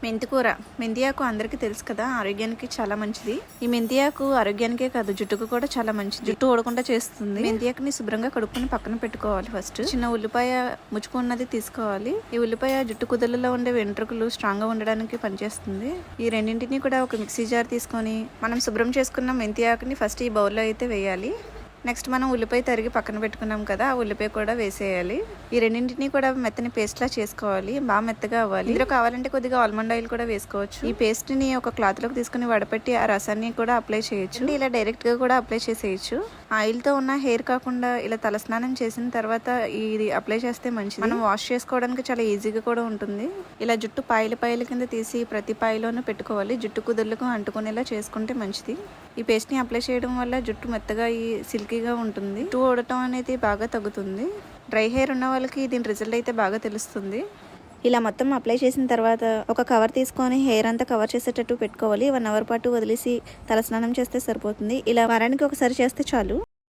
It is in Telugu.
మెంతి కూర. మెంతి ఆకు అందరికీ తెలుసు కదా, ఆరోగ్యానికి చాలా మంచిది. ఈ మెంతి ఆకు ఆరోగ్యానికే కాదు, జుట్టుకు కూడా చాలా మంచిది. జుట్టు ఊడకుండా చేస్తుంది. మెంతి ఆకుని శుభ్రంగా కడుక్కుని పక్కన పెట్టుకోవాలి. ఫస్ట్ చిన్న ఉల్లిపాయ ముచ్చుకున్నది తీసుకోవాలి. ఈ ఉల్లిపాయ జుట్టు కుదులలో ఉండే వెంట్రుకలు స్ట్రాంగ్ గా ఉండడానికి పనిచేస్తుంది. ఈ రెండింటిని కూడా ఒక మిక్సీ జార్ తీసుకొని మనం శుభ్రం చేసుకున్న మెంతి ఆకుని ఫస్ట్ ఈ బౌల్లో అయితే వేయాలి. నెక్స్ట్ మనం ఉల్లిపాయ తరిగి పక్కన పెట్టుకున్నాం కదా, ఆ ఉల్లిపాయ కూడా వేసేయాలి. ఈ రెండింటిని కూడా మెత్తని పేస్ట్ లా చేసుకోవాలి. బాగా మెత్తగా అవ్వాలి. ఇందులో కావాలంటే కొద్దిగా ఆల్మండ్ ఆయిల్ కూడా వేసుకోవచ్చు. ఈ పేస్ట్ ని ఒక క్లాత్ లోకి తీసుకుని వడపెట్టి ఆ రసాన్ని కూడా అప్లై చేయొచ్చు. ఇలా డైరెక్ట్ గా కూడా అప్లై చేసేయచ్చు. ఆయిల్ తో ఉన్న హెయిర్ కాకుండా ఇలా తలస్నానం చేసిన తర్వాత ఇది అప్లై చేస్తే మంచిది. మనం వాష్ చేసుకోవడానికి చాలా ఈజీగా కూడా ఉంటుంది. ఇలా జుట్టు పాయల కింద తీసి ప్రతి పాయలోనూ పెట్టుకోవాలి. జుట్టు కుదుర్లకు అంటుకునేలా చేసుకుంటే మంచిది. ఈ పేస్ట్ ని అప్లై చేయడం వల్ల జుట్టు మెత్తగా సిల్కీగా ఉంటుంది. జుట్టు ఊడటం అనేది బాగా తగ్గుతుంది. డ్రై హెయిర్ ఉన్న వాళ్ళకి దీని రిజల్ట్ అయితే బాగా తెలుస్తుంది. ఇలా మొత్తం అప్లై చేసిన తర్వాత ఒక కవర్ తీసుకొని హెయిర్ అంతా కవర్ చేసేటట్టు పెట్టుకోవాలి. 1 అవర్ పాటు వదిలేసి తలస్నానం చేస్తే సరిపోతుంది. ఇలా వారానికి ఒకసారి చేస్తే చాలు.